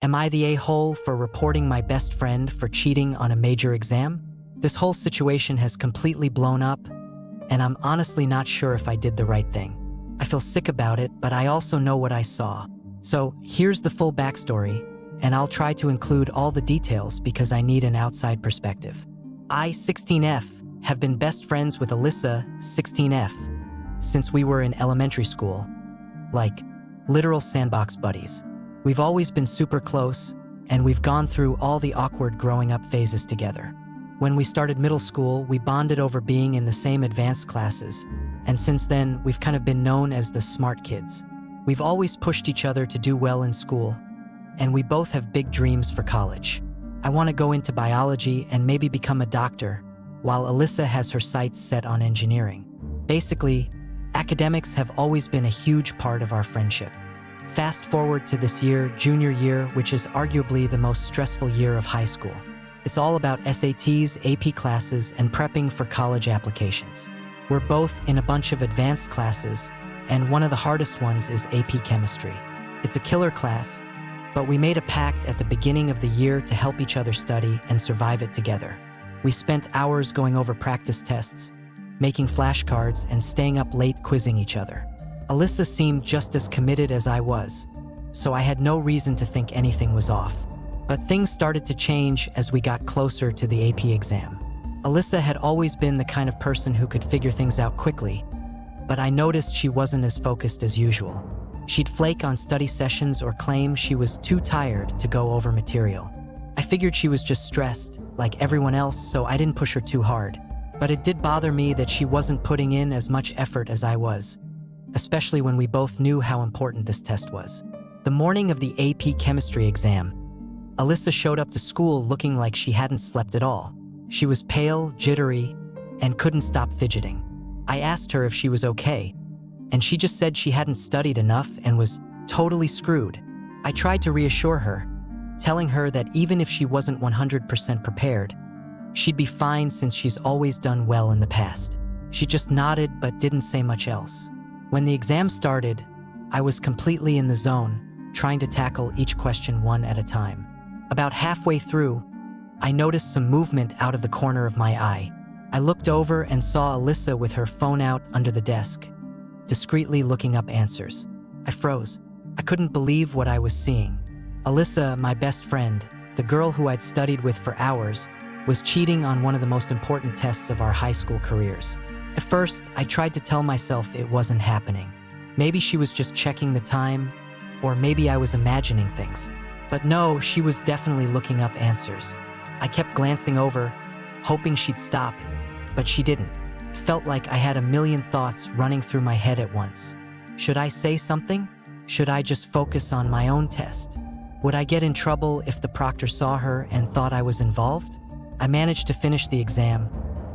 Am I the a-hole for reporting my best friend for cheating on a major exam? This whole situation has completely blown up, and I'm honestly not sure if I did the right thing. I feel sick about it, but I also know what I saw. So here's the full backstory, and I'll try to include all the details because I need an outside perspective. I, 16F, have been best friends with Alyssa, 16F, since we were in elementary school. Like, literal sandbox buddies. We've always been super close, and we've gone through all the awkward growing up phases together. When we started middle school, we bonded over being in the same advanced classes, and since then, we've kind of been known as the smart kids. We've always pushed each other to do well in school, and we both have big dreams for college. I want to go into biology and maybe become a doctor, while Alyssa has her sights set on engineering. Basically, academics have always been a huge part of our friendship. Fast forward to this year, junior year, which is arguably the most stressful year of high school. It's all about SATs, AP classes, and prepping for college applications. We're both in a bunch of advanced classes, and one of the hardest ones is AP Chemistry. It's a killer class, but we made a pact at the beginning of the year to help each other study and survive it together. We spent hours going over practice tests, making flashcards, and staying up late quizzing each other. Alyssa seemed just as committed as I was, so I had no reason to think anything was off. But things started to change as we got closer to the AP exam. Alyssa had always been the kind of person who could figure things out quickly, but I noticed she wasn't as focused as usual. She'd flake on study sessions or claim she was too tired to go over material. I figured she was just stressed, like everyone else, so I didn't push her too hard. But it did bother me that she wasn't putting in as much effort as I was, especially when we both knew how important this test was. The morning of the AP Chemistry exam, Alyssa showed up to school looking like she hadn't slept at all. She was pale, jittery, and couldn't stop fidgeting. I asked her if she was okay, and she just said she hadn't studied enough and was totally screwed. I tried to reassure her, telling her that even if she wasn't 100% prepared, she'd be fine since she's always done well in the past. She just nodded but didn't say much else. When the exam started, I was completely in the zone, trying to tackle each question one at a time. About halfway through, I noticed some movement out of the corner of my eye. I looked over and saw Alyssa with her phone out under the desk, discreetly looking up answers. I froze. I couldn't believe what I was seeing. Alyssa, my best friend, the girl who I'd studied with for hours, was cheating on one of the most important tests of our high school careers. At first, I tried to tell myself it wasn't happening. Maybe she was just checking the time, or maybe I was imagining things. But no, she was definitely looking up answers. I kept glancing over, hoping she'd stop, but she didn't. It felt like I had a million thoughts running through my head at once. Should I say something? Should I just focus on my own test? Would I get in trouble if the proctor saw her and thought I was involved? I managed to finish the exam,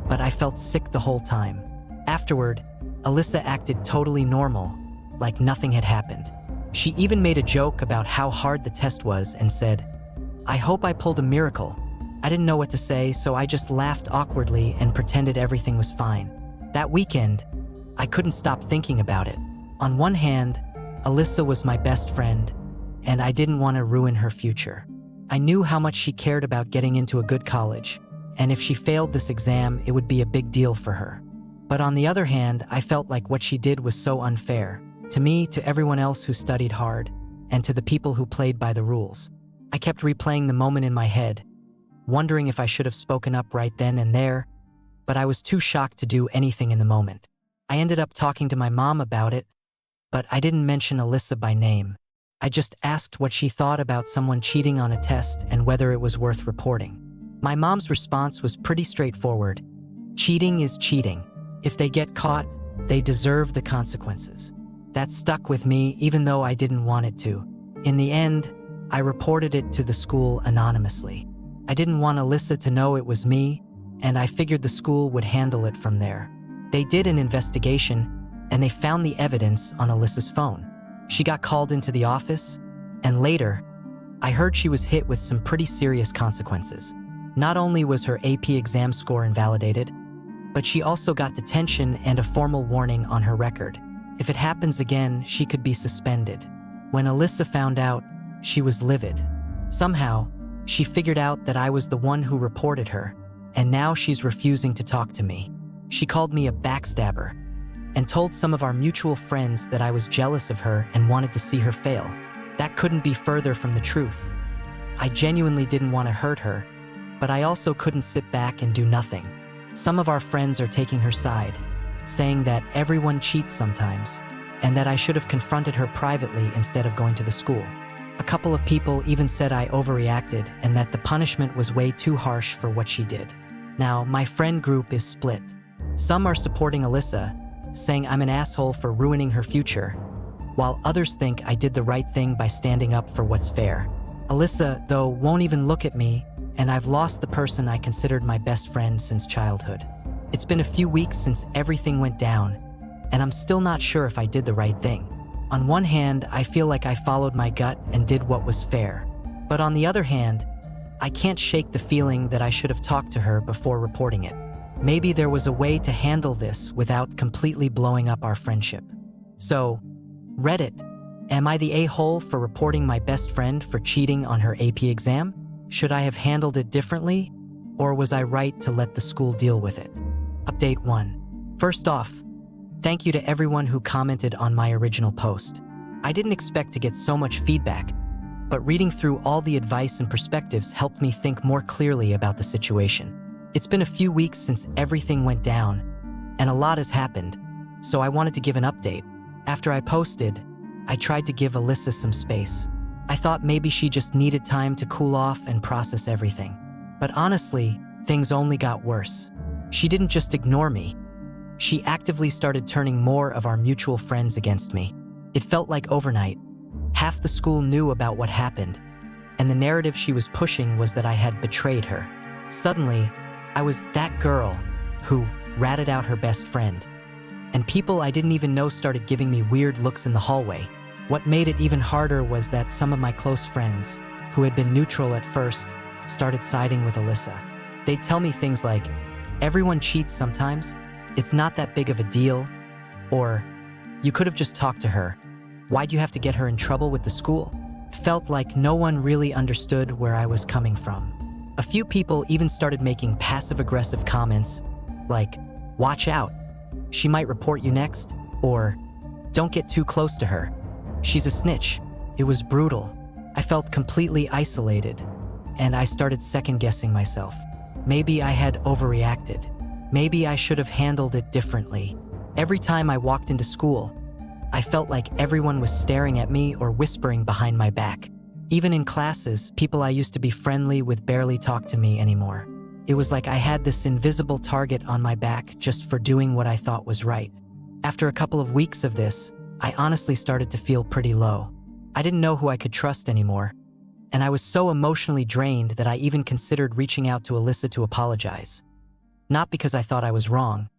but I felt sick the whole time. Afterward, Alyssa acted totally normal, like nothing had happened. She even made a joke about how hard the test was and said, "I hope I pulled a miracle." I didn't know what to say, so I just laughed awkwardly and pretended everything was fine. That weekend, I couldn't stop thinking about it. On one hand, Alyssa was my best friend, and I didn't want to ruin her future. I knew how much she cared about getting into a good college, and if she failed this exam, it would be a big deal for her. But on the other hand, I felt like what she did was so unfair. To me, to everyone else who studied hard, and to the people who played by the rules. I kept replaying the moment in my head, wondering if I should have spoken up right then and there, but I was too shocked to do anything in the moment. I ended up talking to my mom about it, but I didn't mention Alyssa by name. I just asked what she thought about someone cheating on a test and whether it was worth reporting. My mom's response was pretty straightforward. Cheating is cheating. If they get caught, they deserve the consequences. That stuck with me even though I didn't want it to. In the end, I reported it to the school anonymously. I didn't want Alyssa to know it was me, and I figured the school would handle it from there. They did an investigation, and they found the evidence on Alyssa's phone. She got called into the office, and later, I heard she was hit with some pretty serious consequences. Not only was her AP exam score invalidated, but she also got detention and a formal warning on her record. If it happens again, she could be suspended. When Alyssa found out, she was livid. Somehow, she figured out that I was the one who reported her, and now she's refusing to talk to me. She called me a backstabber and told some of our mutual friends that I was jealous of her and wanted to see her fail. That couldn't be further from the truth. I genuinely didn't want to hurt her, but I also couldn't sit back and do nothing. Some of our friends are taking her side, saying that everyone cheats sometimes, and that I should have confronted her privately instead of going to the school. A couple of people even said I overreacted and that the punishment was way too harsh for what she did. Now, my friend group is split. Some are supporting Alyssa, saying I'm an asshole for ruining her future, while others think I did the right thing by standing up for what's fair. Alyssa, though, won't even look at me, and I've lost the person I considered my best friend since childhood. It's been a few weeks since everything went down, and I'm still not sure if I did the right thing. On one hand, I feel like I followed my gut and did what was fair. But on the other hand, I can't shake the feeling that I should have talked to her before reporting it. Maybe there was a way to handle this without completely blowing up our friendship. So, Reddit, am I the a-hole for reporting my best friend for cheating on her AP exam? Should I have handled it differently, or was I right to let the school deal with it? Update 1. First off, thank you to everyone who commented on my original post. I didn't expect to get so much feedback, but reading through all the advice and perspectives helped me think more clearly about the situation. It's been a few weeks since everything went down, and a lot has happened, so I wanted to give an update. After I posted, I tried to give Alyssa some space. I thought maybe she just needed time to cool off and process everything. But honestly, things only got worse. She didn't just ignore me. She actively started turning more of our mutual friends against me. It felt like overnight. Half the school knew about what happened, and the narrative she was pushing was that I had betrayed her. Suddenly, I was that girl who ratted out her best friend. And people I didn't even know started giving me weird looks in the hallway. What made it even harder was that some of my close friends, who had been neutral at first, started siding with Alyssa. They'd tell me things like, "Everyone cheats sometimes. It's not that big of a deal." Or, "You could have just talked to her. Why'd you have to get her in trouble with the school?" Felt like no one really understood where I was coming from. A few people even started making passive-aggressive comments like, "Watch out, she might report you next," or "Don't get too close to her. She's a snitch." It was brutal. I felt completely isolated, and I started second-guessing myself. Maybe I had overreacted. Maybe I should have handled it differently. Every time I walked into school, I felt like everyone was staring at me or whispering behind my back. Even in classes, people I used to be friendly with barely talked to me anymore. It was like I had this invisible target on my back just for doing what I thought was right. After a couple of weeks of this, I honestly started to feel pretty low. I didn't know who I could trust anymore, and I was so emotionally drained that I even considered reaching out to Alyssa to apologize. Not because I thought I was wrong,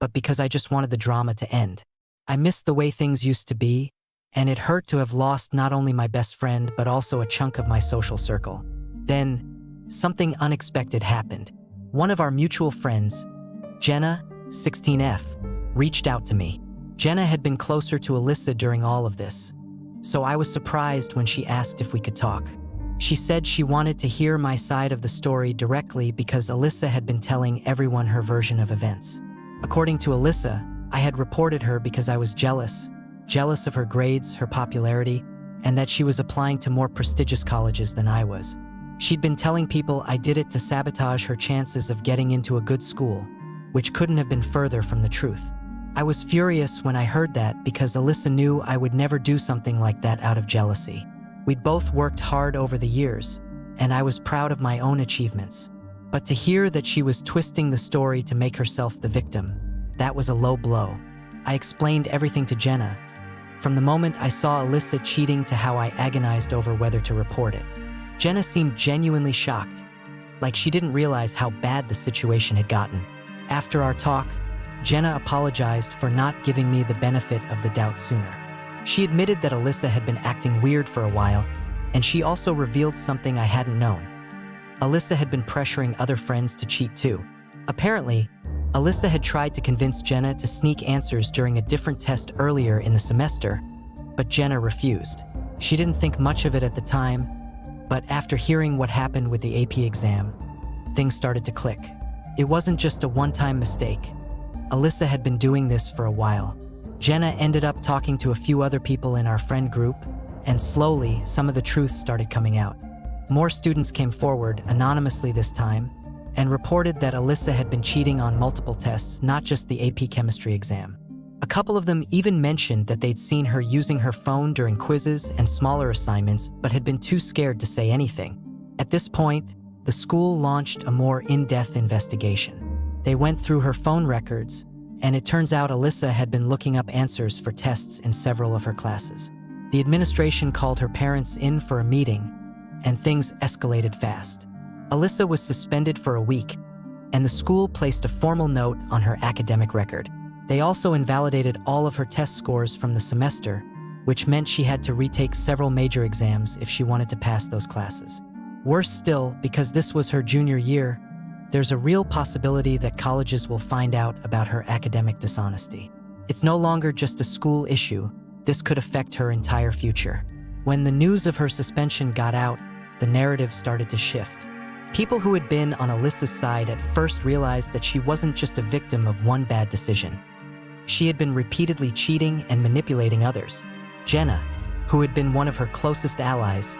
but because I just wanted the drama to end. I missed the way things used to be, and it hurt to have lost not only my best friend but also a chunk of my social circle. Then, something unexpected happened. One of our mutual friends, Jenna, 16F, reached out to me. Jenna had been closer to Alyssa during all of this, so I was surprised when she asked if we could talk. She said she wanted to hear my side of the story directly because Alyssa had been telling everyone her version of events. According to Alyssa, I had reported her because I was jealous of her grades, her popularity, and that she was applying to more prestigious colleges than I was. She'd been telling people I did it to sabotage her chances of getting into a good school, which couldn't have been further from the truth. I was furious when I heard that because Alyssa knew I would never do something like that out of jealousy. We'd both worked hard over the years, and I was proud of my own achievements. But to hear that she was twisting the story to make herself the victim, that was a low blow. I explained everything to Jenna, from the moment I saw Alyssa cheating to how I agonized over whether to report it. Jenna seemed genuinely shocked, like she didn't realize how bad the situation had gotten. After our talk, Jenna apologized for not giving me the benefit of the doubt sooner. She admitted that Alyssa had been acting weird for a while, and she also revealed something I hadn't known. Alyssa had been pressuring other friends to cheat too. Apparently, Alyssa had tried to convince Jenna to sneak answers during a different test earlier in the semester, but Jenna refused. She didn't think much of it at the time, But after hearing what happened with the AP exam, things started to click. It wasn't just a one-time mistake. Alyssa had been doing this for a while. Jenna ended up talking to a few other people in our friend group, and slowly, some of the truth started coming out. More students came forward, anonymously this time, and reported that Alyssa had been cheating on multiple tests, not just the AP chemistry exam. A couple of them even mentioned that they'd seen her using her phone during quizzes and smaller assignments, but had been too scared to say anything. At this point, the school launched a more in-depth investigation. They went through her phone records, and it turns out Alyssa had been looking up answers for tests in several of her classes. The administration called her parents in for a meeting, and things escalated fast. Alyssa was suspended for a week, and the school placed a formal note on her academic record. They also invalidated all of her test scores from the semester, which meant she had to retake several major exams if she wanted to pass those classes. Worse still, because this was her junior year, there's a real possibility that colleges will find out about her academic dishonesty. It's no longer just a school issue. This could affect her entire future. When the news of her suspension got out, the narrative started to shift. People who had been on Alyssa's side at first realized that she wasn't just a victim of one bad decision. She had been repeatedly cheating and manipulating others. Jenna, who had been one of her closest allies,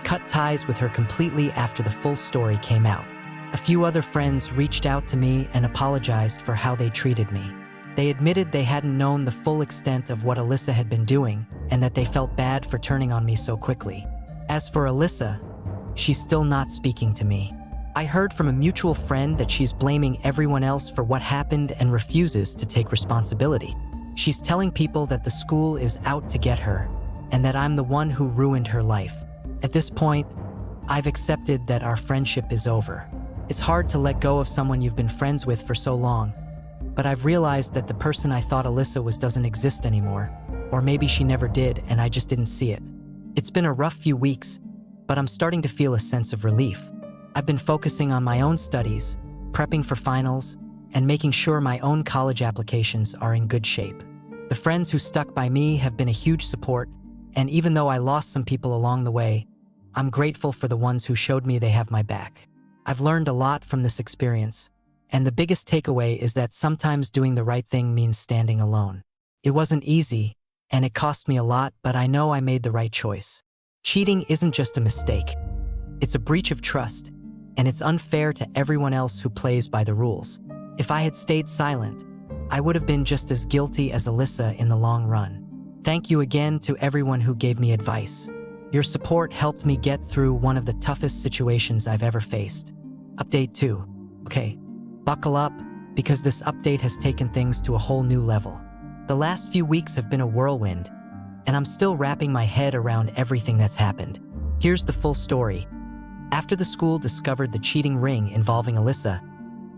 cut ties with her completely after the full story came out. A few other friends reached out to me and apologized for how they treated me. They admitted they hadn't known the full extent of what Alyssa had been doing and that they felt bad for turning on me so quickly. As for Alyssa, she's still not speaking to me. I heard from a mutual friend that she's blaming everyone else for what happened and refuses to take responsibility. She's telling people that the school is out to get her and that I'm the one who ruined her life. At this point, I've accepted that our friendship is over. It's hard to let go of someone you've been friends with for so long, but I've realized that the person I thought Alyssa was doesn't exist anymore, or maybe she never did and I just didn't see it. It's been a rough few weeks, but I'm starting to feel a sense of relief. I've been focusing on my own studies, prepping for finals, and making sure my own college applications are in good shape. The friends who stuck by me have been a huge support, and even though I lost some people along the way, I'm grateful for the ones who showed me they have my back. I've learned a lot from this experience, and the biggest takeaway is that sometimes doing the right thing means standing alone. It wasn't easy, and it cost me a lot, but I know I made the right choice. Cheating isn't just a mistake. It's a breach of trust, and it's unfair to everyone else who plays by the rules. If I had stayed silent, I would have been just as guilty as Alyssa in the long run. Thank you again to everyone who gave me advice. Your support helped me get through one of the toughest situations I've ever faced. Update 2. Okay, buckle up, because this update has taken things to a whole new level. The last few weeks have been a whirlwind, and I'm still wrapping my head around everything that's happened. Here's the full story. After the school discovered the cheating ring involving Alyssa,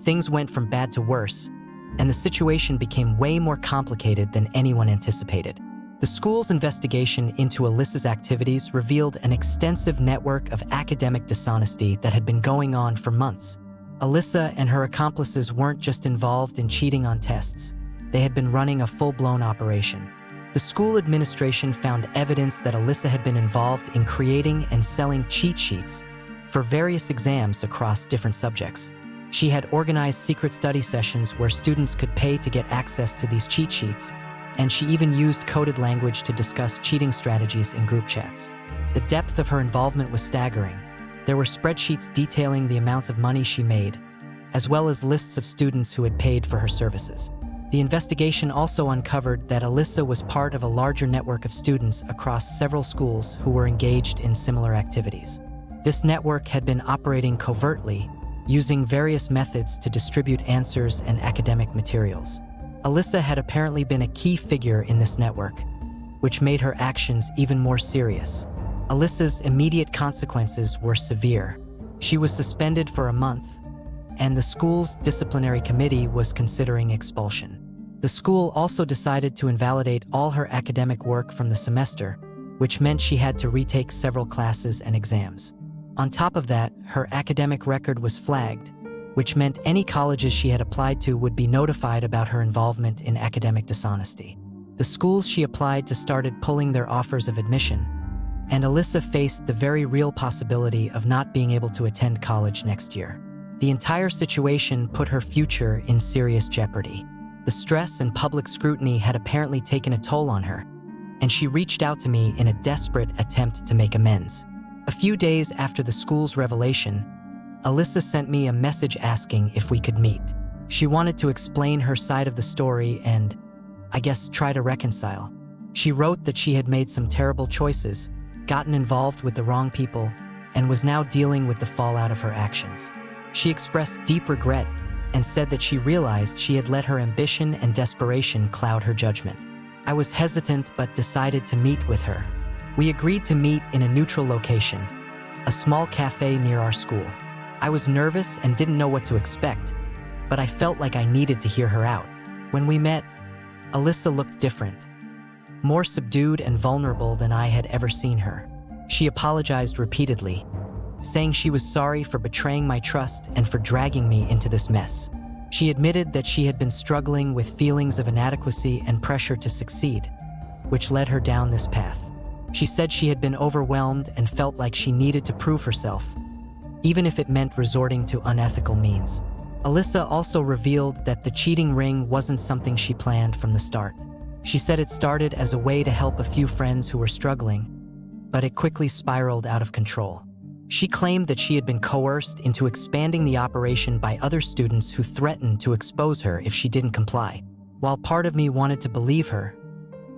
things went from bad to worse, and the situation became way more complicated than anyone anticipated. The school's investigation into Alyssa's activities revealed an extensive network of academic dishonesty that had been going on for months. Alyssa and her accomplices weren't just involved in cheating on tests. They had been running a full-blown operation. The school administration found evidence that Alyssa had been involved in creating and selling cheat sheets for various exams across different subjects. She had organized secret study sessions where students could pay to get access to these cheat sheets, and she even used coded language to discuss cheating strategies in group chats. The depth of her involvement was staggering. There were spreadsheets detailing the amounts of money she made, as well as lists of students who had paid for her services. The investigation also uncovered that Alyssa was part of a larger network of students across several schools who were engaged in similar activities. This network had been operating covertly, using various methods to distribute answers and academic materials. Alyssa had apparently been a key figure in this network, which made her actions even more serious. Alyssa's immediate consequences were severe. She was suspended for a month, and the school's disciplinary committee was considering expulsion. The school also decided to invalidate all her academic work from the semester, which meant she had to retake several classes and exams. On top of that, her academic record was flagged, which meant any colleges she had applied to would be notified about her involvement in academic dishonesty. The schools she applied to started pulling their offers of admission, and Alyssa faced the very real possibility of not being able to attend college next year. The entire situation put her future in serious jeopardy. The stress and public scrutiny had apparently taken a toll on her, and she reached out to me in a desperate attempt to make amends. A few days after the school's revelation, Alyssa sent me a message asking if we could meet. She wanted to explain her side of the story and, I guess, try to reconcile. She wrote that she had made some terrible choices, gotten involved with the wrong people, and was now dealing with the fallout of her actions. She expressed deep regret and said that she realized she had let her ambition and desperation cloud her judgment. I was hesitant but decided to meet with her. We agreed to meet in a neutral location, a small cafe near our school. I was nervous and didn't know what to expect, but I felt like I needed to hear her out. When we met, Alyssa looked different, more subdued and vulnerable than I had ever seen her. She apologized repeatedly, saying she was sorry for betraying my trust and for dragging me into this mess. She admitted that she had been struggling with feelings of inadequacy and pressure to succeed, which led her down this path. She said she had been overwhelmed and felt like she needed to prove herself, even if it meant resorting to unethical means. Alyssa also revealed that the cheating ring wasn't something she planned from the start. She said it started as a way to help a few friends who were struggling, but it quickly spiraled out of control. She claimed that she had been coerced into expanding the operation by other students who threatened to expose her if she didn't comply. While part of me wanted to believe her,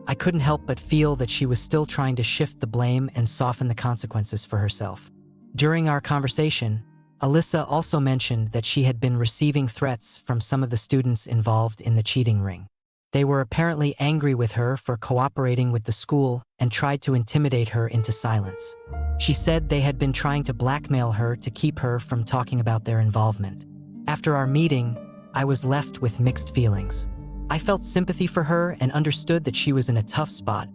I couldn't help but feel that she was still trying to shift the blame and soften the consequences for herself. During our conversation, Alyssa also mentioned that she had been receiving threats from some of the students involved in the cheating ring. They were apparently angry with her for cooperating with the school and tried to intimidate her into silence. She said they had been trying to blackmail her to keep her from talking about their involvement. After our meeting, I was left with mixed feelings. I felt sympathy for her and understood that she was in a tough spot,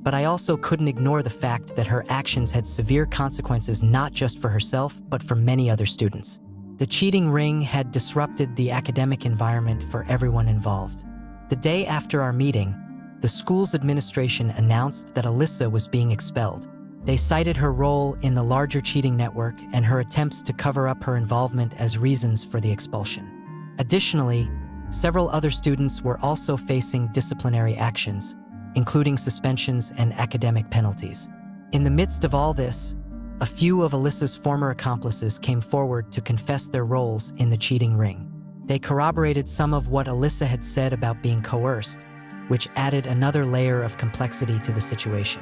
but I also couldn't ignore the fact that her actions had severe consequences not just for herself, but for many other students. The cheating ring had disrupted the academic environment for everyone involved. The day after our meeting, the school's administration announced that Alyssa was being expelled. They cited her role in the larger cheating network and her attempts to cover up her involvement as reasons for the expulsion. Additionally, several other students were also facing disciplinary actions, including suspensions and academic penalties. In the midst of all this, a few of Alyssa's former accomplices came forward to confess their roles in the cheating ring. They corroborated some of what Alyssa had said about being coerced, which added another layer of complexity to the situation.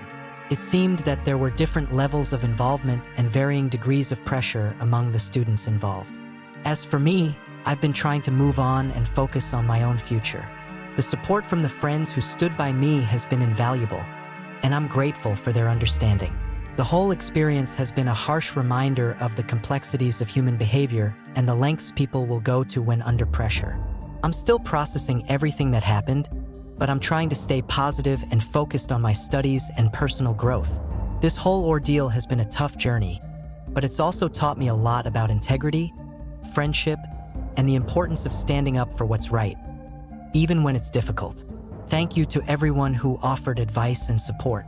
It seemed that there were different levels of involvement and varying degrees of pressure among the students involved. As for me, I've been trying to move on and focus on my own future. The support from the friends who stood by me has been invaluable, and I'm grateful for their understanding. The whole experience has been a harsh reminder of the complexities of human behavior and the lengths people will go to when under pressure. I'm still processing everything that happened, but I'm trying to stay positive and focused on my studies and personal growth. This whole ordeal has been a tough journey, but it's also taught me a lot about integrity, friendship, and the importance of standing up for what's right, even when it's difficult. Thank you to everyone who offered advice and support.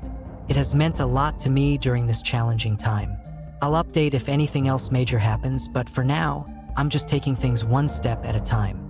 It has meant a lot to me during this challenging time. I'll update if anything else major happens, but for now, I'm just taking things one step at a time.